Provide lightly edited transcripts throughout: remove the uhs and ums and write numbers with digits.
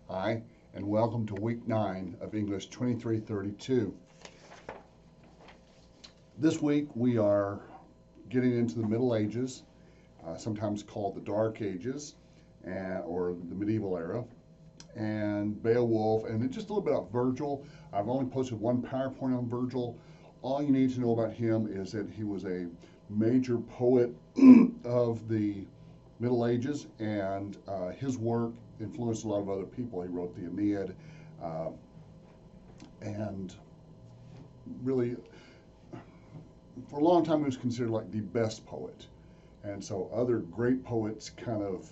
Hi, and welcome to week 9 of English 2332. This week we are getting into the Middle Ages, sometimes called the Dark Ages or the medieval era, and Beowulf, and just a little bit about Virgil. I've only posted one PowerPoint on Virgil. All you need to know about him is that he was a major poet of the Middle Ages, and his work influenced a lot of other people. He wrote the Aeneid, uh, and really, for a long time, he was considered like the best poet. And so other great poets kind of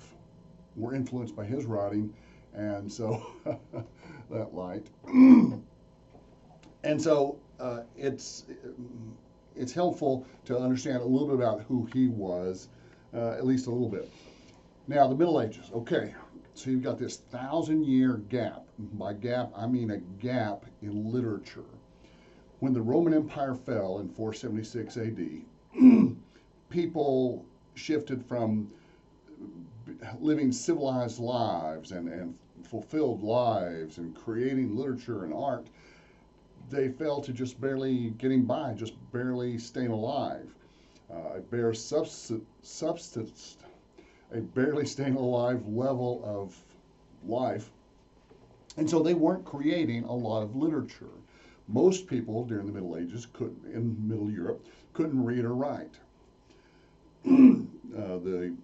were influenced by his writing, and so that light. And so it's helpful to understand a little bit about who he was, at least a little bit. Now, the Middle Ages. Okay, so you've got this 1,000-year gap. By gap, I mean a gap in literature. When the Roman Empire fell in 476 AD, people shifted from living civilized lives and fulfilled lives and creating literature and art. They fell to just barely getting by, just barely staying alive. A bare substance, a barely staying alive level of life. And so they weren't creating a lot of literature. Most people during the Middle Ages, in Middle Europe, couldn't read or write. The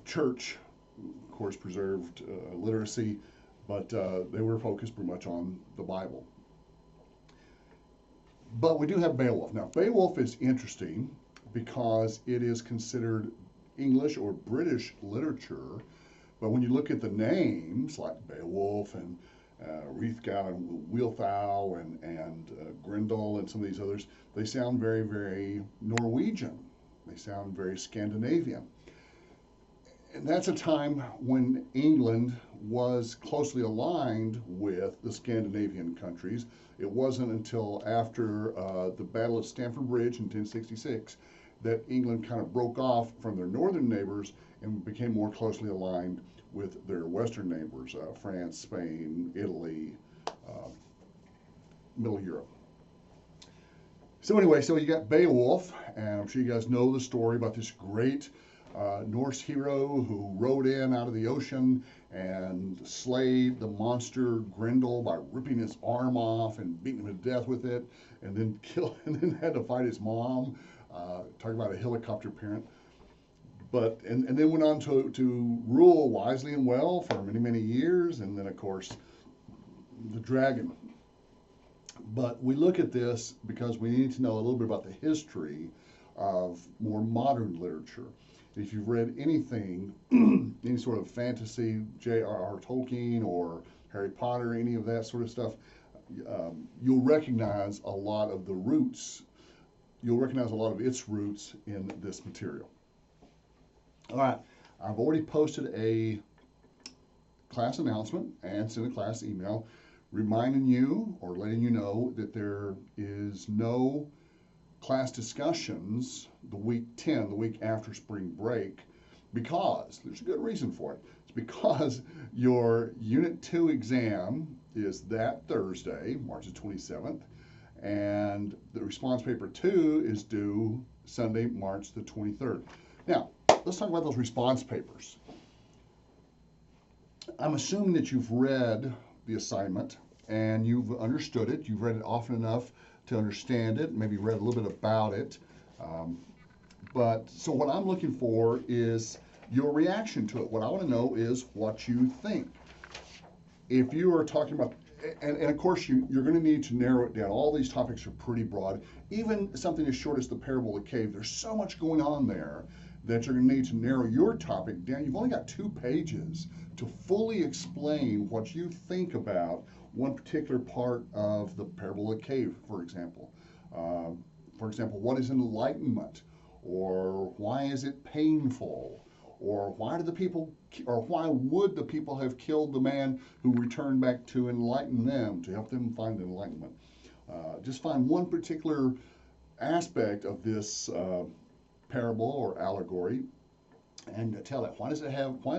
church, of course, preserved literacy, but they were focused pretty much on the Bible. But we do have Beowulf. Now, Beowulf is interesting because it is considered English or British literature, but when you look at the names like Beowulf and Hrothgar and Wealhtheow and Grendel and some of these others, they sound very, very Norwegian. They sound very Scandinavian. And that's a time when England was closely aligned with the Scandinavian countries. It wasn't until after the Battle of Stamford Bridge in 1066 that England kind of broke off from their northern neighbors and became more closely aligned with their western neighbors, France, Spain, Italy, Middle Europe. So anyway, so you got Beowulf, and I'm sure you guys know the story about this great Norse hero who rode in out of the ocean and slayed the monster Grendel by ripping his arm off and beating him to death with it, and then had to fight his mom. Talk about a helicopter parent. And then went on to rule wisely and well for many, many years, and then of course the dragon. But we look at this because we need to know a little bit about the history of more modern literature. If you've read anything, any sort of fantasy, J.R.R. Tolkien or Harry Potter, any of that sort of stuff, you'll recognize a lot of the roots. You'll recognize a lot of its roots in this material. All right, I've already posted a class announcement and sent a class email reminding you or letting you know that there is no class discussions the week 10, the week after spring break, because there's a good reason for it. It's because your Unit 2 exam is that Thursday, March the 27th, and the response paper 2 is due Sunday, March the 23rd. Now, let's talk about those response papers. I'm assuming that you've read the assignment and you've understood it. You've read it often enough to understand it, maybe read a little bit about it. So what I'm looking for is your reaction to it. What I want to know is what you think. If you are talking about, and of course you're going to need to narrow it down. All these topics are pretty broad. Even something as short as the parable of the cave, there's so much going on there that you're going to need to narrow your topic down. You've only got 2 pages to fully explain what you think about one particular part of the parable of the cave, for example. What is enlightenment? Or why is it painful? Or why would the people have killed the man who returned back to enlighten them, to help them find enlightenment? Just find one particular aspect of this parable or allegory and tell it. Why is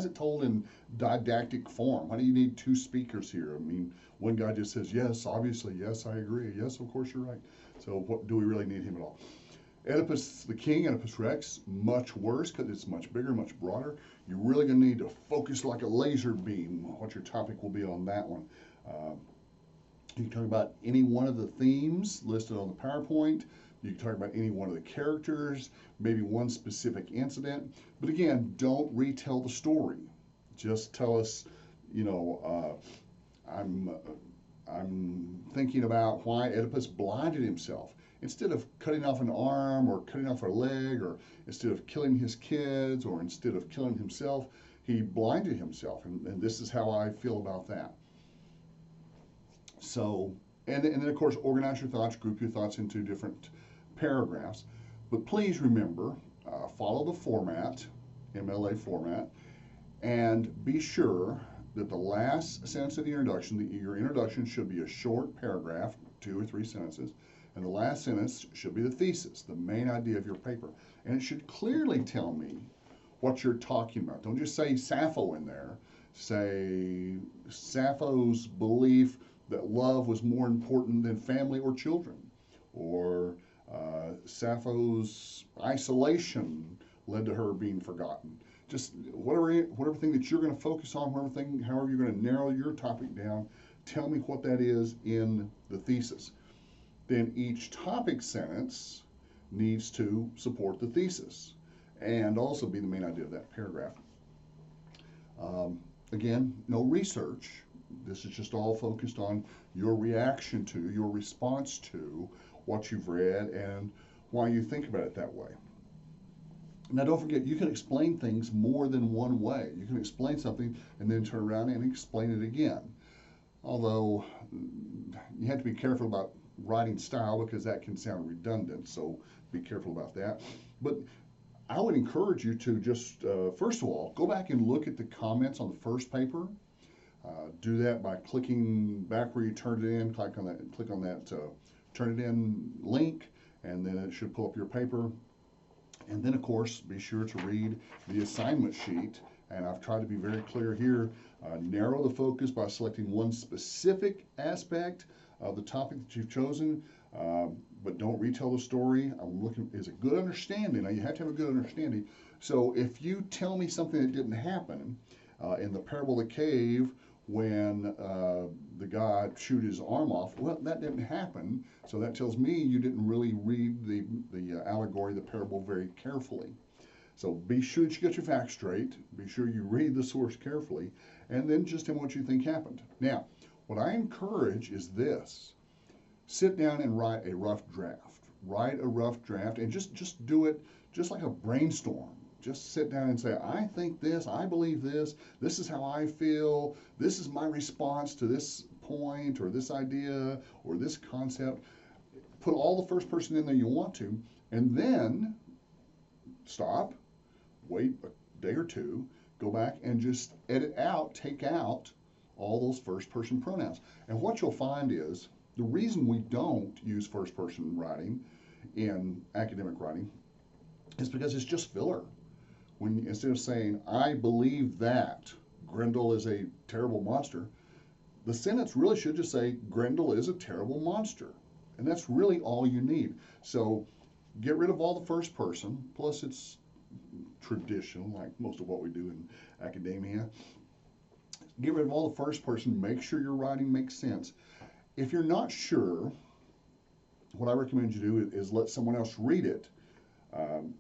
it told in didactic form? Why do you need two speakers here? I mean, one guy just says, yes, obviously, yes, I agree, yes, of course you're right. So what do we really need him at all? Oedipus the King, Oedipus Rex, much worse because it's much bigger, much broader. You're really going to need to focus like a laser beam what your topic will be on that one. You can talk about any one of the themes listed on the PowerPoint. You can talk about any one of the characters, maybe one specific incident. But again, don't retell the story. Just tell us, you know, I'm thinking about why Oedipus blinded himself. Instead of cutting off an arm or cutting off a leg, or instead of killing his kids, or instead of killing himself, he blinded himself. And this is how I feel about that. So, and then of course, organize your thoughts, group your thoughts into different paragraphs. But please remember, follow the format, MLA format, and be sure that the last sentence of the introduction, your introduction should be a short paragraph, 2 or 3 sentences, and the last sentence should be the thesis, the main idea of your paper. And it should clearly tell me what you're talking about. Don't just say Sappho in there. Say Sappho's belief that love was more important than family or children, or Sappho's isolation led to her being forgotten. Just whatever thing that you're going to focus on, however you're going to narrow your topic down, tell me what that is in the thesis. Then each topic sentence needs to support the thesis and also be the main idea of that paragraph. Again, no research. This is just all focused on your reaction to, your response to what you've read and why you think about it that way. Now, don't forget, you can explain things more than one way. You can explain something and then turn around and explain it again. Although you have to be careful about writing style because that can sound redundant, so be careful about that. But I would encourage you to just, first of all, go back and look at the comments on the first paper. Do that by clicking back where you turned it in, click on that turn it in link, and then it should pull up your paper. And then, of course, be sure to read the assignment sheet. And I've tried to be very clear here. Narrow the focus by selecting one specific aspect of the topic that you've chosen, but don't retell the story. I'm looking, is a good understanding. Now, you have to have a good understanding. So if you tell me something that didn't happen in the parable of the cave, when the guy chewed his arm off, well, that didn't happen. So that tells me you didn't really read the allegory, the parable, very carefully. So be sure that you get your facts straight. Be sure you read the source carefully, and then just tell me what you think happened. Now, what I encourage is this. Sit down and write a rough draft. Write a rough draft and just do it just like a brainstorm. Just sit down and say, I think this, I believe this is how I feel, this is my response to this point or this idea or this concept. Put all the first person in there you want to, and then stop, wait a day or two, go back and just edit out, take out all those first person pronouns. And what you'll find is the reason we don't use first person writing in academic writing is because it's just filler. When instead of saying, I believe that Grendel is a terrible monster, the sentence really should just say, Grendel is a terrible monster. And that's really all you need. So get rid of all the first person, plus it's traditional, like most of what we do in academia. Get rid of all the first person, make sure your writing makes sense. If you're not sure, what I recommend you do is let someone else read it.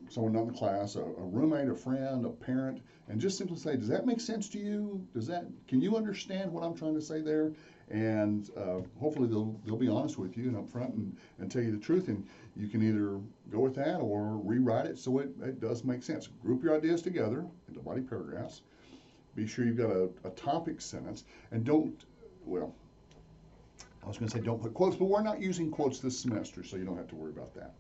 Someone not in the class, a roommate, a friend, a parent, and just simply say, does that make sense to you? Can you understand what I'm trying to say there? And hopefully they'll be honest with you and upfront and tell you the truth, and you can either go with that or rewrite it so it does make sense. Group your ideas together into body paragraphs. Be sure you've got a topic sentence, and I was going to say don't put quotes, but we're not using quotes this semester, so you don't have to worry about that.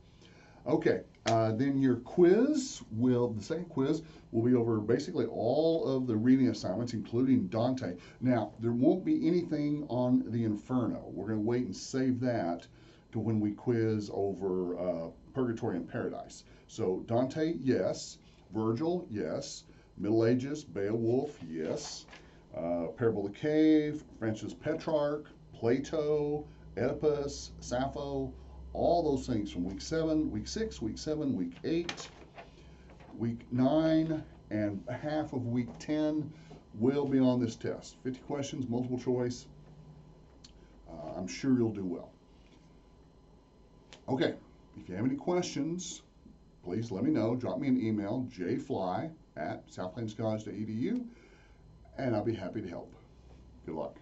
Okay, then your the second quiz will be over basically all of the reading assignments, including Dante. Now, there won't be anything on the Inferno. We're going to wait and save that to when we quiz over Purgatory and Paradise. So Dante, yes. Virgil, yes. Middle Ages, Beowulf, yes. Parable of the Cave, Francis Petrarch, Plato, Oedipus, Sappho, all those things from week 7, week 6, week 7, week 8, week 9, and half of week 10 will be on this test. 50 questions, multiple choice. I'm sure you'll do well. Okay, if you have any questions, please let me know. Drop me an email, jfly@southplains.edu, and I'll be happy to help. Good luck.